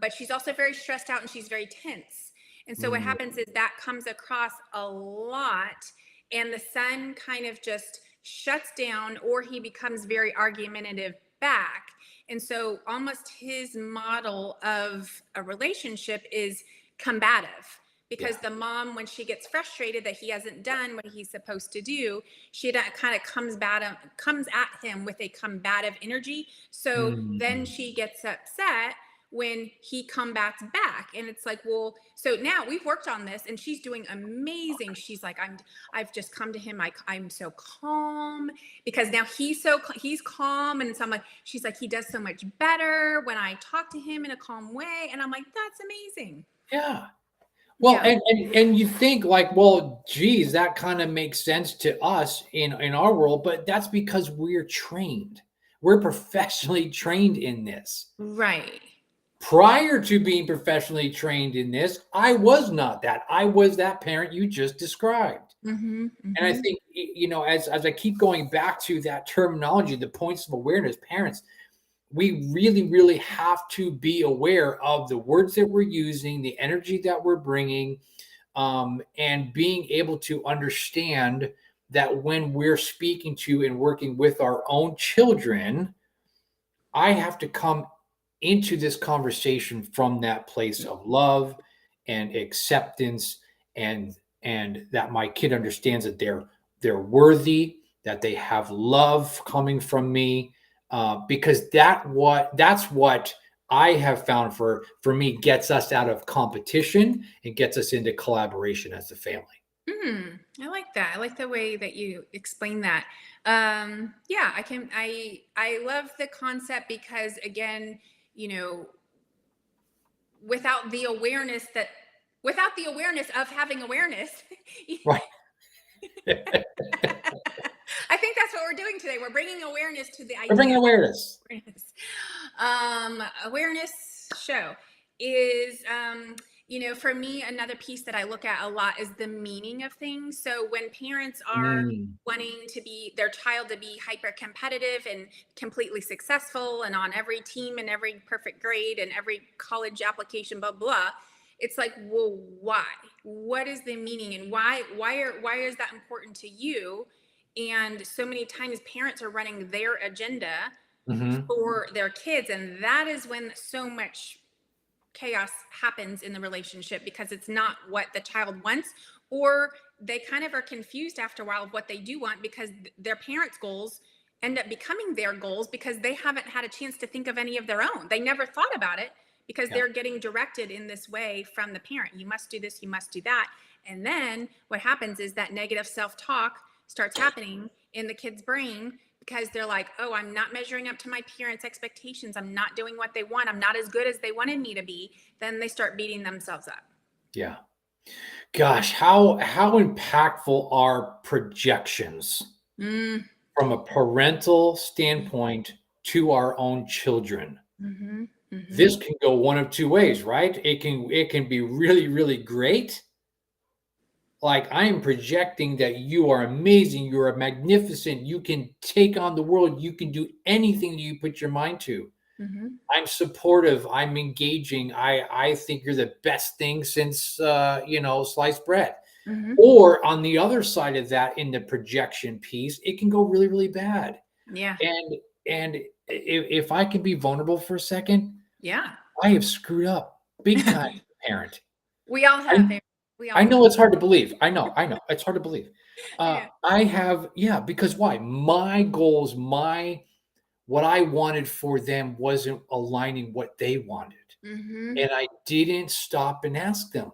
[SPEAKER 2] but she's also very stressed out and she's very tense. And so what
[SPEAKER 1] Mm,
[SPEAKER 2] happens is that comes across a lot, and the son kind of just shuts down or he becomes very argumentative back. And so almost his model of a relationship is combative, because
[SPEAKER 1] yeah.
[SPEAKER 2] the mom, when she gets frustrated that he hasn't done what he's supposed to do, she kind of comes at him with a combative energy. So then
[SPEAKER 1] Mm,
[SPEAKER 2] she gets upset when he combats back, and it's like, well, so now we've worked on this and she's doing amazing. She's like, I've just come to him, I'm so calm, because now he's calm, and so I'm like, she's like, he does so much better when I talk to him in a calm way, and I'm like, that's amazing.
[SPEAKER 1] yeah. Well,
[SPEAKER 2] Yeah.
[SPEAKER 1] and you think like, well, geez, that kind of makes sense to us in our world, but that's because we're trained. We're professionally trained in this.
[SPEAKER 2] Right.
[SPEAKER 1] Prior to being professionally trained in this, I was not that. I was that parent you just described.
[SPEAKER 2] Mm-hmm.
[SPEAKER 1] And I
[SPEAKER 2] Mm-hmm.
[SPEAKER 1] think, as I keep going back to that terminology, the points of awareness, parents, we really, really have to be aware of the words that we're using, the energy that we're bringing, and being able to understand that when we're speaking to and working with our own children, I have to come into this conversation from that place of love and acceptance, and that my kid understands that they're worthy, that they have love coming from me, because that's what I have found for me gets us out of competition and gets us into collaboration as a family.
[SPEAKER 2] I like that. I like the way that you explain that. Yeah, I love the concept because, again, you know, without the awareness that, without the awareness of having awareness,
[SPEAKER 1] Right.
[SPEAKER 2] I think that's what we're doing today. We're bringing awareness to the
[SPEAKER 1] We're bringing
[SPEAKER 2] idea.
[SPEAKER 1] awareness.
[SPEAKER 2] Awareness show is, for me, another piece that I look at a lot is the meaning of things. So when parents are
[SPEAKER 1] Mm,
[SPEAKER 2] wanting to be their child to be hyper competitive and completely successful and on every team and every perfect grade and every college application, blah blah, it's like, well, why? What is the meaning, and why is that important to you? And so many times parents are running their agenda
[SPEAKER 1] mhm.
[SPEAKER 2] for their kids, and that is when so much chaos happens in the relationship, because it's not what the child wants, or they kind of are confused after a while of what they do want, because their parents' goals end up becoming their goals because they haven't had a chance to think of any of their own. They never thought about it because
[SPEAKER 1] Yeah.
[SPEAKER 2] they're getting directed in this way from the parent. You must do this, you must do that. And then what happens is that negative self-talk starts happening in the kid's brain, because they're like, oh, I'm not measuring up to my parents' expectations. I'm not doing what they want. I'm not as good as they wanted me to be. Then they start beating themselves up.
[SPEAKER 1] Yeah. Gosh, how impactful are projections
[SPEAKER 2] Mm,
[SPEAKER 1] from a parental standpoint to our own children?
[SPEAKER 2] mm-hmm, mm-hmm,
[SPEAKER 1] This can go one of two ways, right? It can be really, really great. Like, I am projecting that you are amazing, you are magnificent, you can take on the world, you can do anything that you put your mind to.
[SPEAKER 2] mm-hmm,
[SPEAKER 1] I'm supportive, I'm engaging, I think you're the best thing since sliced bread.
[SPEAKER 2] mm-hmm.
[SPEAKER 1] Or on the other side of that, in the projection piece, it can go really, really bad.
[SPEAKER 2] Yeah,
[SPEAKER 1] And if I can be vulnerable for a second,
[SPEAKER 2] yeah.
[SPEAKER 1] I have screwed up big time as a parent.
[SPEAKER 2] We all
[SPEAKER 1] I
[SPEAKER 2] have, Aaron. We
[SPEAKER 1] I
[SPEAKER 2] all have.
[SPEAKER 1] know it's hard to believe. I know, it's hard to believe.
[SPEAKER 2] Yeah.
[SPEAKER 1] I have, yeah, because why? My goals, my what I wanted for them wasn't aligning what they wanted,
[SPEAKER 2] Mm-hmm,
[SPEAKER 1] and I didn't stop and ask them,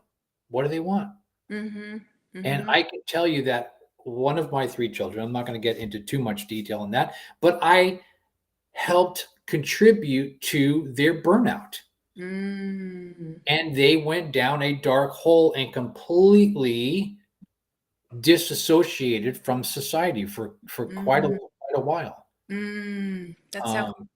[SPEAKER 1] "What do they want?"
[SPEAKER 2] mm-hmm,
[SPEAKER 1] And
[SPEAKER 2] mm-hmm,
[SPEAKER 1] I can tell you that one of my 3 children, I'm not gonna get into too much detail on that, but I helped contribute to their burnout,
[SPEAKER 2] mm-hmm,
[SPEAKER 1] and they went down a dark hole and completely disassociated from society for quite a while.
[SPEAKER 2] mm-hmm. That's so,
[SPEAKER 1] Um,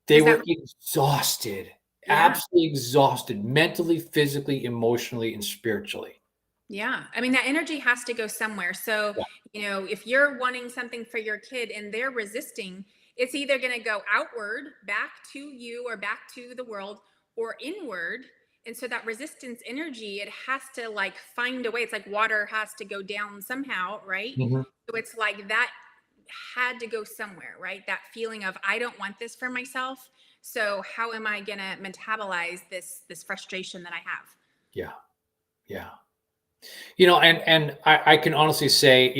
[SPEAKER 1] they
[SPEAKER 2] is that,
[SPEAKER 1] were exhausted,
[SPEAKER 2] yeah.
[SPEAKER 1] absolutely exhausted, mentally, physically, emotionally, and spiritually.
[SPEAKER 2] Yeah. I mean, that energy has to go somewhere. So,
[SPEAKER 1] Yeah.
[SPEAKER 2] if you're wanting something for your kid and they're resisting, it's either going to go outward back to you or back to the world or inward. And so that resistance energy, it has to like find a way. It's like water has to go down somehow, right?
[SPEAKER 1] Mhm.
[SPEAKER 2] So it's like that had to go somewhere, right? That feeling of I don't want this for myself. So how am I going to metabolize this frustration that I have?
[SPEAKER 1] Yeah, yeah. And I can honestly say,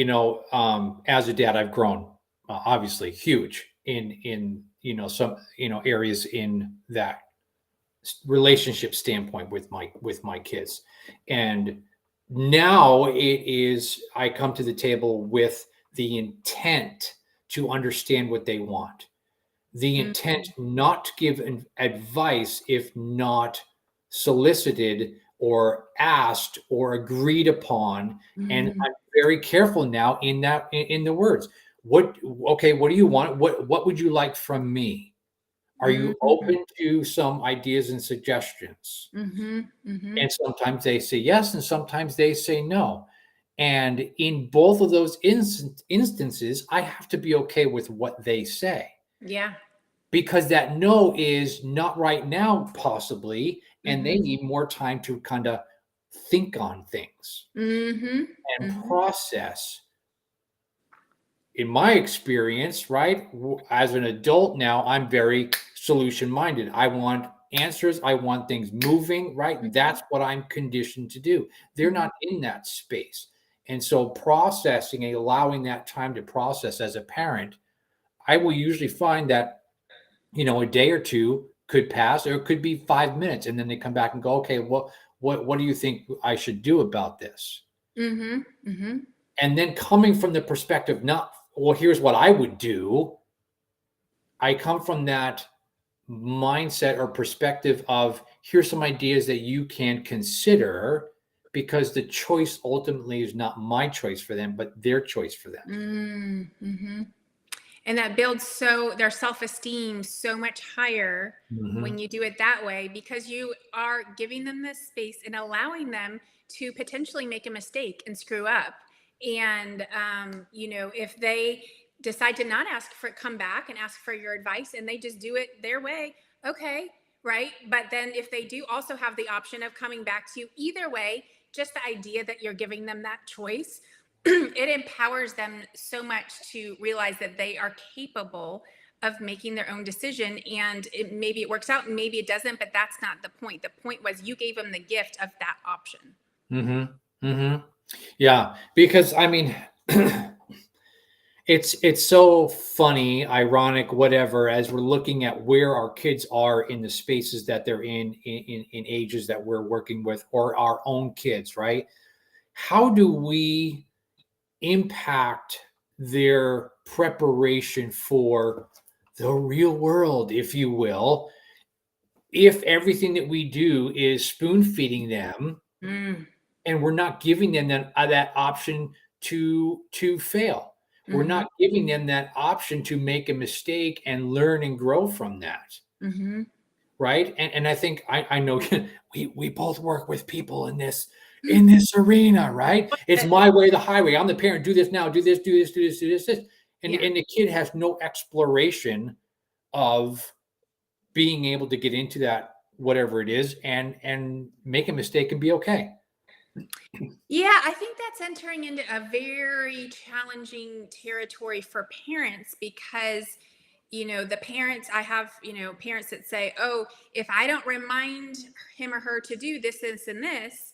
[SPEAKER 1] as a dad, I've grown, obviously huge in some areas in that relationship standpoint with my kids, and now it is I come to the table with the intent to understand what they want, the intent
[SPEAKER 2] Mm-hmm.
[SPEAKER 1] not to give advice if not solicited or asked or agreed upon. And
[SPEAKER 2] Mm-hmm.
[SPEAKER 1] I'm very careful now in the words. What Okay, what do you want? What would you like from me? Are you
[SPEAKER 2] Mm-hmm.
[SPEAKER 1] open to some ideas and suggestions?
[SPEAKER 2] Mm-hmm. Mm-hmm.
[SPEAKER 1] And sometimes they say yes, and sometimes they say no. And in both of those instances, I have to be okay with what they say,
[SPEAKER 2] Yeah.
[SPEAKER 1] because that no is not right now, possibly, and they
[SPEAKER 2] Mm-hmm.
[SPEAKER 1] need more time to kind of think on things
[SPEAKER 2] Mm-hmm.
[SPEAKER 1] and
[SPEAKER 2] Mm-hmm.
[SPEAKER 1] process. In my experience, right, as an adult now, I'm very solution minded. I want answers, I want things moving, right?
[SPEAKER 2] Mm-hmm.
[SPEAKER 1] That's what I'm conditioned to do. They're
[SPEAKER 2] Mm-hmm.
[SPEAKER 1] not in that space. And so processing and allowing that time to process as a parent, I will usually find that, a day or two could pass, or it could be 5 minutes, and then they come back and go, okay, what do you think I should do about this?
[SPEAKER 2] Mm-hmm. Mm-hmm.
[SPEAKER 1] And then coming from the perspective, not, well, here's what I would do. I come from that mindset or perspective of, here's some ideas that you can consider, because the choice ultimately is not my choice for them, but their choice for them.
[SPEAKER 2] Mm-hmm. And that builds their self-esteem so much higher when
[SPEAKER 1] Mhm.
[SPEAKER 2] you do it that way, because you are giving them this space and allowing them to potentially make a mistake and screw up. And if they decide to not come back and ask for your advice and they just do it their way, okay, right? But then if they do also have the option of coming back to you, either way, just the idea that you're giving them that choice, it empowers them so much to realize that they are capable of making their own decision. And maybe it works out, maybe it doesn't, but that's not the point. The point was you gave them the gift of that option.
[SPEAKER 1] Mhm. Mhm. Yeah, because I mean, it's so funny, ironic, whatever, as we're looking at where our kids are in the spaces that they're in ages that we're working with, or our own kids, right? How do we impact their preparation for the real world, if you will, if everything that we do is spoon feeding them
[SPEAKER 2] Mm.
[SPEAKER 1] and we're not giving them that option to fail. We're
[SPEAKER 2] Mm-hmm.
[SPEAKER 1] not giving them that option to make a mistake and learn and grow from that.
[SPEAKER 2] Mm-hmm.
[SPEAKER 1] Right. And I think I know we both work with people in this arena, right? It's my way, the highway. I'm the parent. Do this now. Do this. Do this. Do this. Do this.
[SPEAKER 2] Yeah.
[SPEAKER 1] And the kid has no exploration of being able to get into that whatever it is and make a mistake and be okay.
[SPEAKER 2] Yeah, I think that's entering into a very challenging territory for parents because, the parents, I have, parents that say, oh, if I don't remind him or her to do this, and this,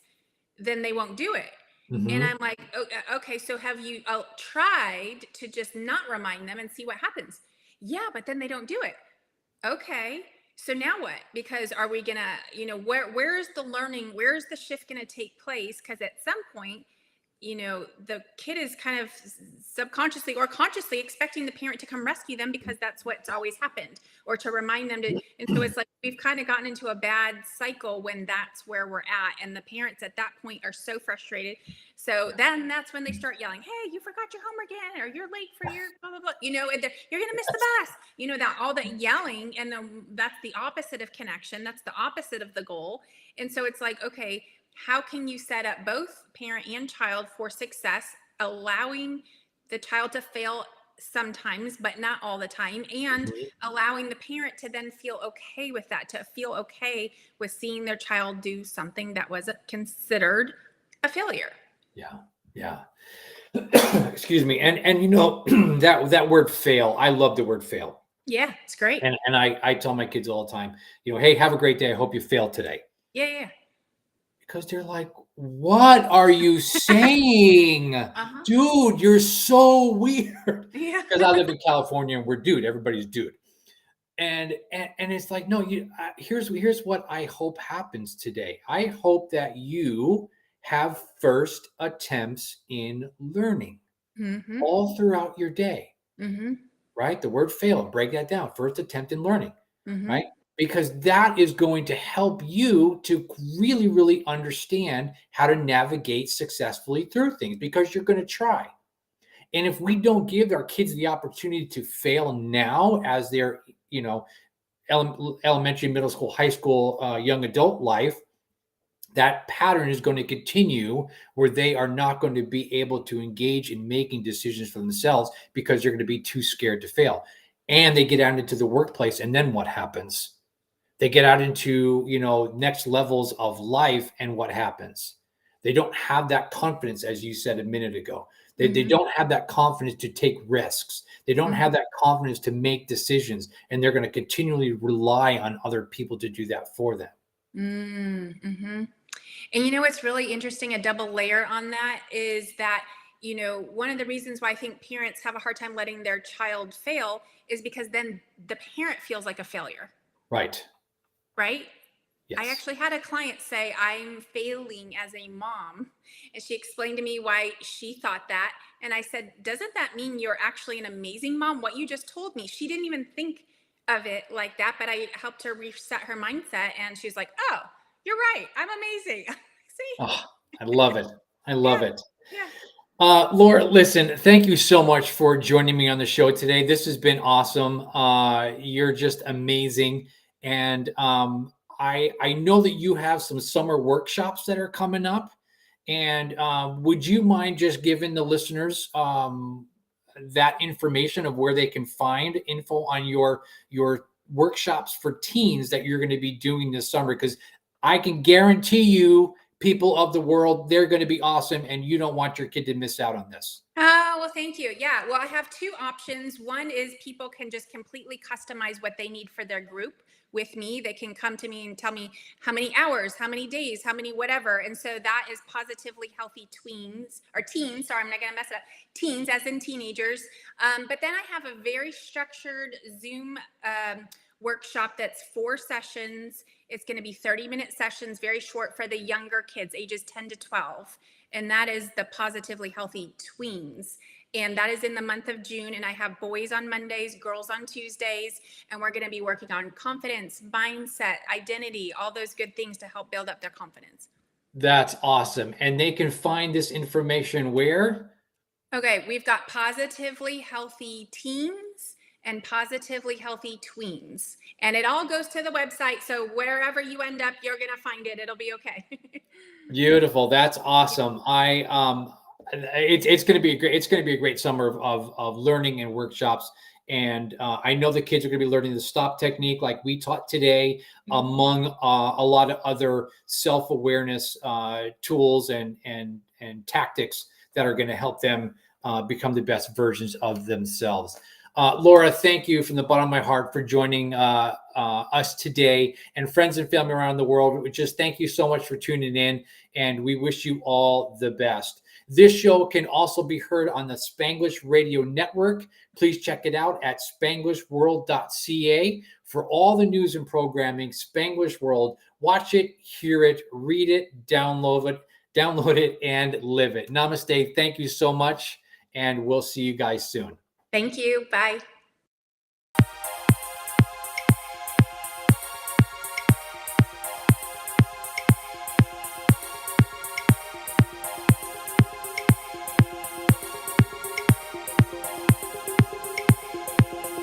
[SPEAKER 2] then they won't do it. And
[SPEAKER 1] Mm-hmm.
[SPEAKER 2] I'm like, oh, okay, so have you tried to just not remind them and see what happens? Yeah, but then they don't do it. Okay, so now what? Because are we gonna, where's the learning? Where's the shift gonna take place? Because at some point, the kid is kind of subconsciously or consciously expecting the parent to come rescue them because that's what's always happened, or to remind them to. And so it's like we've kind of gotten into a bad cycle when that's where we're at. And the parents at that point are so frustrated. So then that's when they start yelling, hey, you forgot your homework again, or you're late for your blah, blah, blah, and you're going to miss the bus, that all that yelling. And then that's the opposite of connection. That's the opposite of the goal. And so it's like, okay, how can you set up both parent and child for success, allowing the child to fail sometimes, but not all the time, and allowing the parent to then feel okay with that, to feel okay with seeing their child do something that was considered a failure.
[SPEAKER 1] Yeah. Yeah. Excuse me. And that word fail, I love the word fail.
[SPEAKER 2] Yeah, it's great.
[SPEAKER 1] And I tell my kids all the time, hey, have a great day. I hope you fail today.
[SPEAKER 2] Yeah, yeah.
[SPEAKER 1] Because they're like, what are you saying?
[SPEAKER 2] Uh-huh.
[SPEAKER 1] Dude, you're so weird.
[SPEAKER 2] Yeah.
[SPEAKER 1] Because I live in California and we're dude, everybody's dude. And it's like, no, here's what I hope happens today. I hope that you have first attempts in learning
[SPEAKER 2] Mm-hmm.
[SPEAKER 1] all throughout your day,
[SPEAKER 2] Mm-hmm.
[SPEAKER 1] right? The word fail, break that down. First attempt in learning,
[SPEAKER 2] Mm-hmm.
[SPEAKER 1] right? Because that is going to help you to really, really understand how to navigate successfully through things because you're going to try. And if we don't give our kids the opportunity to fail now as they're, elementary, middle school, high school, young adult life, that pattern is going to continue where they are not going to be able to engage in making decisions for themselves because they're going to be too scared to fail. And they get out into the workplace, and then what happens? They get out into next levels of life, and what happens? They don't have that confidence, as you said a minute ago. They
[SPEAKER 2] Mm-hmm.
[SPEAKER 1] don't have that confidence to take risks. They don't
[SPEAKER 2] Mm-hmm.
[SPEAKER 1] have that confidence to make decisions, and they're going to continually rely on other people to do that for them.
[SPEAKER 2] Mm-hmm. And what's really interesting, a double layer on that, is that, one of the reasons why I think parents have a hard time letting their child fail is because then the parent feels like a failure,
[SPEAKER 1] Right.
[SPEAKER 2] right? I
[SPEAKER 1] Yes.
[SPEAKER 2] actually had a client say, I'm failing as a mom. And she explained to me why she thought that. And I said, doesn't that mean you're actually an amazing mom? What you just told me, she didn't even think of it like that, but I helped her reset her mindset. And she's like, oh, you're right. I'm amazing. See?
[SPEAKER 1] Oh, I love it. I love
[SPEAKER 2] Yeah.
[SPEAKER 1] it.
[SPEAKER 2] Yeah.
[SPEAKER 1] Laura, listen, thank you so much for joining me on the show today. This has been awesome. You're just amazing. And I know that you have some summer workshops that are coming up. And would you mind just giving the listeners that information of where they can find info on your workshops for teens that you're going to be doing this summer? Because I can guarantee you, people of the world, they're going to be awesome, and you don't want your kid to miss out on this.
[SPEAKER 2] Oh, well, thank you. Yeah. Well, I have two options. One is people can just completely customize what they need for their group with me. They can come to me and tell me how many hours, how many days, how many whatever. And so that is positively healthy tweens or teens. Sorry, I'm not going to mess it up. Teens, as in teenagers. But then I have a very structured Zoom workshop that's 4 sessions. It's going to be 30-minute sessions, very short for the younger kids, ages 10 to 12. And that is the positively healthy tweens. And that is in the month of June. And I have boys on Mondays, girls on Tuesdays. And we're going to be working on confidence, mindset, identity, all those good things to help build up their confidence.
[SPEAKER 1] That's awesome. And they can find this information where?
[SPEAKER 2] Okay, we've got Positively Healthy Teens and Positively Healthy Tweens. And it all goes to the website. So wherever you end up, you're going to find it. It'll be okay.
[SPEAKER 1] Beautiful. That's awesome. It's going to be a great, it's going to be a great summer of learning and workshops. And I know the kids are going to be learning the stop technique like we taught today, among a lot of other self-awareness tools and tactics that are going to help them become the best versions of themselves. Laura, thank you from the bottom of my heart for joining us today, and friends and family around the world. Just thank you so much for tuning in, and we wish you all the best. This show can also be heard on the Spanglish Radio Network. Please check it out at spanglishworld.ca for all the news and programming. Spanglish World. Watch it, hear it, read it, download it, and live it. Namaste. Thank you so much, and we'll see you guys soon.
[SPEAKER 2] Thank you. Bye.